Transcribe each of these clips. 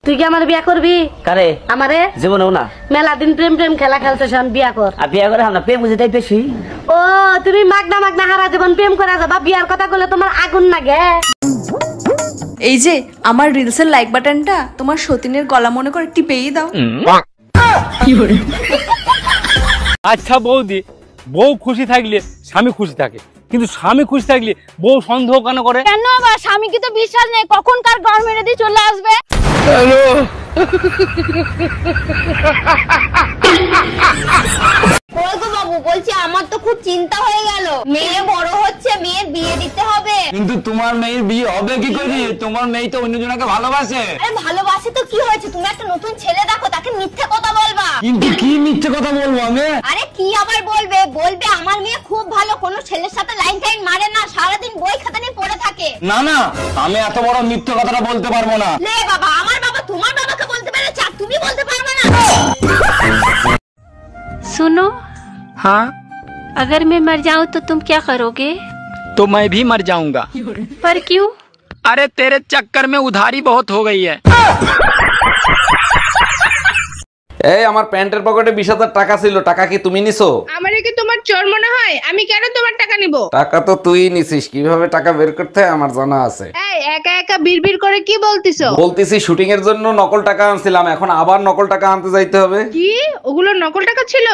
তুই কি আমার বিয়া করবি? কারে? আমারে? জীবনেও না। মেলা দিন প্রেম প্রেম খেলা খেলতে শান বিয়া কর। আর বিয়া করে আমরা প্রেম বুঝে তাই বেশি। ও তুমি মাগনা মাগনা হারা জীবন প্রেম করে যাবা, বিয়ার কথা বলে তোমার আগুন লাগে। এই যে আমার রিলসের লাইক বাটনটা তোমার সতীনের গলা মনে করে টিপেই দাও। আচ্ছা বৌদি, বউ খুশি থাকলে স্বামী খুশি থাকে, কিন্তু স্বামী খুশি থাকলে বউ সন্দেহ কেন করে? কেন বা স্বামী কি তো বিশ্বাস নেই কখন কার ঘর মেরে দিয়ে চলে আসবে? হ্যালো বাবু বলছি আমার তো খুব চিন্তা হয়ে গেল, মেয়ে বড় হচ্ছে, মেয়ের বিয়ে দিতে হবে। কিন্তু তোমার মেয়ের বিয়ে হবে কি করে? তোমার মেয়ে তো অন্যজনকে ভালোবাসে। আরে ভালোবাসে তো কি হয়েছে, তুমি একটা নতুন ছেলে দেখো, তাকে মিথ্যে কথা বলবা। কিন্তু কি মিথ্যে কথা বলবো আমি? আরে কি আবার বলবে, বলবে আমার মেয়ে খুব ভালো, কোনো ছেলের সাথে লাইন টাইন মারে না, সারাদিন বই খাতা নিয়ে পড়ে থাকে। না না, আমি এত বড় মিথ্যে কথাটা বলতে পারবো না। লে বাবা, আমার বাবা তোমার বাবাকে বলতে পেরেছে আর তুমি বলতে পারবে না? सुनो, हाँ अगर मैं मर जाऊं तो तुम क्या करोगे? तो मैं भी मर जाऊंगा। पर क्यों? अरे तेरे चक्कर में उधारी बहुत हो गई है। এই আমার প্যান্টের পকেটে 20,000 টাকা ছিল, টাকা কি তুমি নিছো? আমারে কি তোমার চোর মনে হয়? আমি কেন তোমার টাকা নিব? টাকা তো তুই নিছিস, কিভাবে টাকা বের করতে হয় আমার জানা আছে। এই একা একা বিড়বিড় করে কি বলতিছো? বলতেছি শুটিং এর জন্য নকল টাকা আনছিলাম, এখন আবার নকল টাকা আনতে যাইতে হবে। কি ওগুলো নকল টাকা ছিল?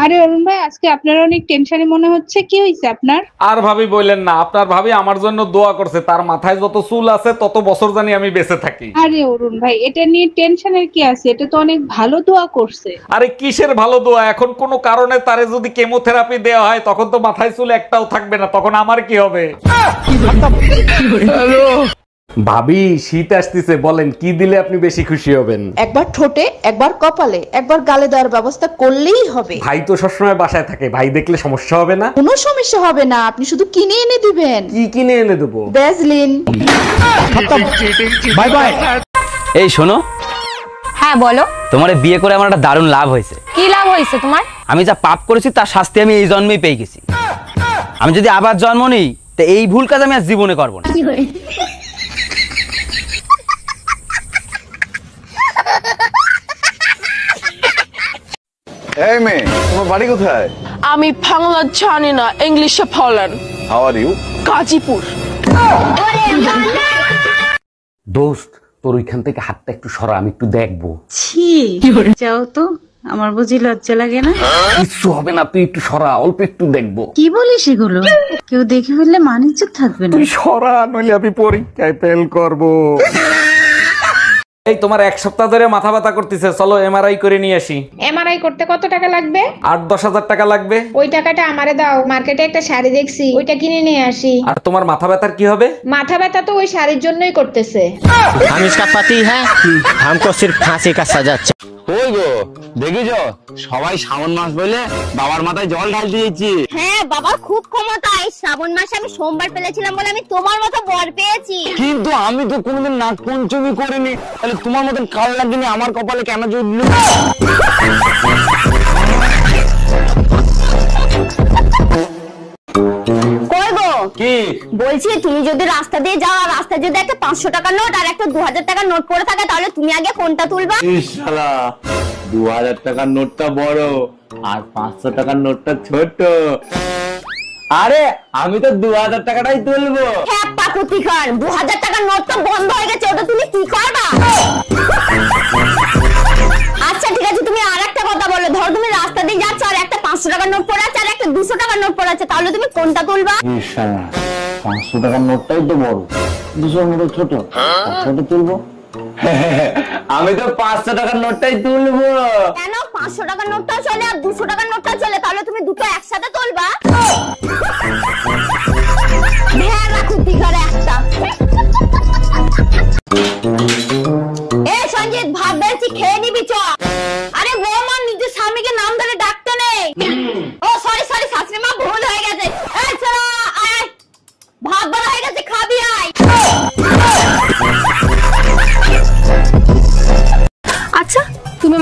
আরে অরুণ ভাই, আজকে আপনার অনেক টেনশনে মনে হচ্ছে, কি হয়েছে আপনার? আর ভাবি বললেন না, আপনার ভাবি আমার জন্য দোয়া করছে, তার মাথায় যত চুল আছে তত বছর জানি আমি বেঁচে থাকি। আরে অরুণ ভাই, এটা নিয়ে টেনশনের কি আছে? এটা তো অনেক ভালো দোয়া করছে। আরে কিসের ভালো দোয়া? এখন কোনো কারণে তারে যদি কেমোথেরাপি দেওয়া হয় তখন তো মাথায় চুল একটাও থাকবে না, তখন আমার কি হবে? ভাবি শীত আসতেছে, বলেন কি দিলে আপনি বেশি খুশি হবেন? একবার ঠোঁটে, একবার কপালে, একবার গালে দেওয়ার ব্যবস্থা করলেই হবে। ভাই তো সবসময় বাসায় থাকে, ভাই দেখলে সমস্যা হবে না? কোনো সমস্যা হবে না, আপনি শুধু কিনে এনে দিবেন। কি কিনে এনে দেবো? ভ্যাসলিন। Bye bye. এই শোনো। হ্যাঁ বলো। তোমার বিয়ে করে আমার একটা দারুণ লাভ হয়েছে। কি লাভ হয়েছে তোমার? আমি যা পাপ করেছি তার শাস্তি আমি এই জন্মেই পেয়ে গেছি। আমি যদি আবার জন্ম নিই তো এই ভুল কাজ আমি আর জীবনে করবো না। এই মেয়ে, তোমার বাড়ি কোথায়? আমি বাংলা জানি না, ইংলিশে বলেন। How are you? গাজীপুর। দোস্ত, তোর ওইখান থেকে হাতটা একটু সরা, আমি একটু দেখবো। ছি, যাও তো, আমার বুঝি লজ্জা লাগে না? কিচ্ছু হবে না, তুই একটু সরা, অল্প একটু দেখবো। কি বলিস এগুলো? কেউ দেখে ফেললে মানিজ্জত থাকবে না। তুই সরা, নইলে আমি পরীক্ষায় ফেল করবো। এই তোমার 1 সপ্তাহ ধরে মাথা ব্যথা করতেছে, চলো এমআরআই করে নিয়ে আসি। এমআরআই করতে কত টাকা লাগবে? 8-10 হাজার টাকা লাগবে। ওই টাকাটা আমারে দাও, মার্কেটে একটা শাড়ি দেখছি, ওইটা কিনে নিয়ে আসি। আর তোমার মাথা ব্যথার কি হবে? মাথা ব্যথা তো ওই শাড়ির জন্যই করতেছে। हम इसका पति है, हमको सिर्फ फांसी का सजा चाहिए। ওই গো, দেখিছো সবাই শ্রাবণ মাস বলে বাবার মাথায় জল ঢাল দিয়েছি। হ্যাঁ বাবা খুব ক্ষমতা, এই শ্রাবণ মাসে আমি সোমবার পেলেছিলাম বলে আমি তোমার মতো বর পেয়েছি। কিন্তু আমি তো কোনোদিন নাক পঞ্চমী করিনি, তাহলে তোমার মতন কাল লাগেনি আমার কপালে কেন জুটলো? কই গো? কি বলছি, তুমি যদি রাস্তা দিয়ে যাও আর রাস্তায় যদি একটা 500 টাকার নোট আর একটা 2000 টাকার নোট পড়ে থাকে, তাহলে তুমি আগে কোনটা তুলবা? শালা, 2000 টাকার নোটটা বড় আর 500 টাকার নোটটা ছোট। আরে আমি তো 2000 টাকাটাই তুলবো। হ্যাঁ পাকুতি খান, 2000 টাকার নোট তো বন্ধ হয়ে গেছে, ওটা তুমি কি করবা? আচ্ছা ঠিক আছে, তুমি আরেকটা কথা বলো, ধরো তুমি রাস্তা দিয়ে যাচ্ছ আর একটা 500 টাকার নোট পড়ে আছে আর একটা 200 টাকার নোট পড়ে আছে, তাহলে তুমি কোনটা তুলবা? 500 টাকার নোটটাই তো বড়, 200 নোট ছোট, ছোট তুলবো। আমি তো 500 টাকার নোটটাই তুলবো। কেন? 500 টাকার নোটটাও চলে আর 200 টাকার নোটটাও চলে, তাহলে তুমি দুটো একসাথে তুলবা? হ্যাঁ রাখুতি ঘরে একটা।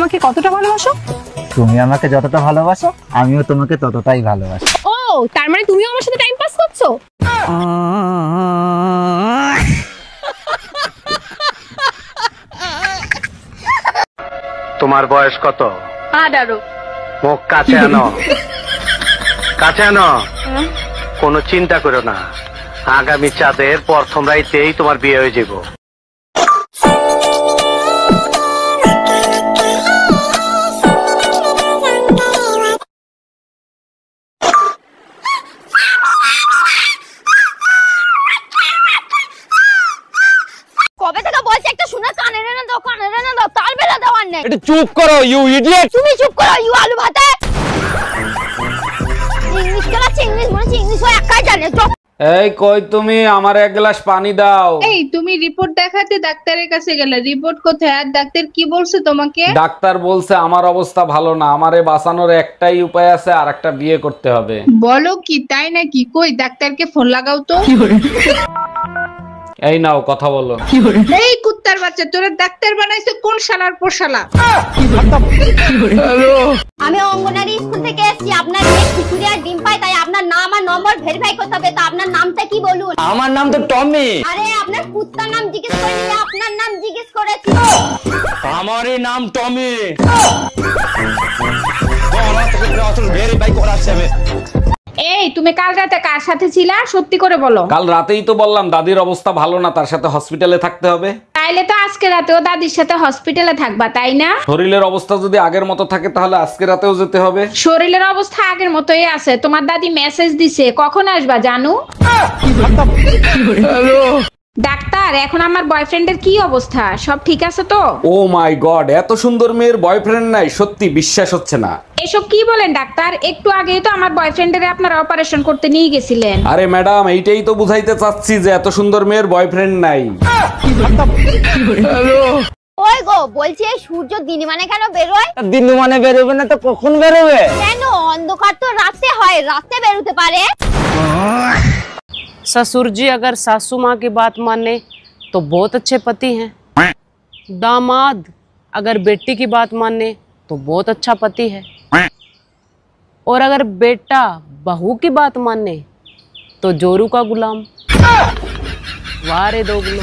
আমাকে কতটা ভালোবাসো? তুমি আমাকে যতটা ভালোবাসো আমিও তোমাকে ততটাই ভালোবাসি। ও তার মানে তুমিও আমার সাথে টাইম পাস করছো? তোমার বয়স কত? 18। মুখ কাছে আনো, কাছে আনো। কোনো চিন্তা করো না, আগামী চাঁদের প্রথম রাইতেই তোমার বিয়ে হয়ে যাব। কবে থেকে বলছি একটা শোনা কানে রে দাও, কানে রে দাও, তার বেলা দেওয়ার নেই। একটু চুপ করো ইউ ইডিয়েট। তুমি চুপ করো ইউ আলু ভাতে। ইংলিশ ক্লাস ইংলিশ বলছি, ইংলিশ ও একাই জানে। এই কই তুমি, আমার এক গ্লাস পানি দাও। এই তুমি রিপোর্ট দেখাতে ডাক্তারের কাছে গেলে, রিপোর্ট কোথায়? আর ডাক্তার কি বলছে তোমাকে? ডাক্তার বলছে আমার অবস্থা ভালো না, আমারে বাঁচানোর একটাই উপায় আছে, আর একটা বিয়ে করতে হবে। বলো কি, তাই নাকি? কই ডাক্তারকে ফোন লাগাও তো। এই নাও কথা বলো। এই কুত্তার বাচ্চা, তোরা ডাক্তার বানাইছে কোন শালার পোশালা? আমি অঙ্গনারী স্কুল থেকে এসেছি, আপনার মেয়ে খিচুড়ি আর ডিম পায়, তাই আপনার নাম আর নম্বর ভেরিফাই করতে হবে। তো আপনার নামটা কি বলুন? আমার নাম তো টমি। আরে আপনার কুত্তার নাম জিজ্ঞেস করিনি, আপনার নাম জিজ্ঞেস করেছি। আমারই নাম টমি। ভেরিফাই করাচ্ছে আমি। এই তুমি কাল রাতে কার সাথে ছিলা? সত্যি করে বলো। কাল রাতেই তো বললাম দাদির অবস্থা ভালো না, তার সাথে হসপিটালে থাকতে হবে। তাইলে তো আজকে রাতেও দাদির সাথে হসপিটালে থাকবা, তাই না? শরীরের অবস্থা যদি আগের মতো থাকে তাহলে আজকে রাতেও যেতে হবে। শরীরের অবস্থা আগের মতোই আছে। তোমার দাদি মেসেজ দিছে, কখন আসবা জানু? ডাক্তার, এখন আমার বয়ফ্রেন্ডের কি অবস্থা? সব ঠিক আছে তো? ও মাই গড, এত সুন্দর মেয়ের বয়ফ্রেন্ড নাই, সত্যি বিশ্বাস হচ্ছে না। এসব কি বলেন ডাক্তার? একটু আগেই তো আমার বয়ফ্রেন্ডের আপনারা অপারেশন করতে নিয়ে গেছিলেন। আরে ম্যাডাম, এইটাই তো বুঝাইতে চাচ্ছি যে এত সুন্দর মেয়ের বয়ফ্রেন্ড নাই। ওই গো, বলছি এই সূর্য দিন মানে কেন বেরোয়? দিন মানে বেরোবে না তো কখন বেরোবে? কেন? অন্ধকার তো রাতে হয়, রাতে বেরোতে পারে। ससुर जी अगर सासू माँ की बात माने तो बहुत अच्छे पति हैं। दामाद अगर बेटी की बात माने तो बहुत अच्छा पति है। और अगर बेटा बहू की बात माने तो जोरू का गुलाम। वाह रे दोगलो।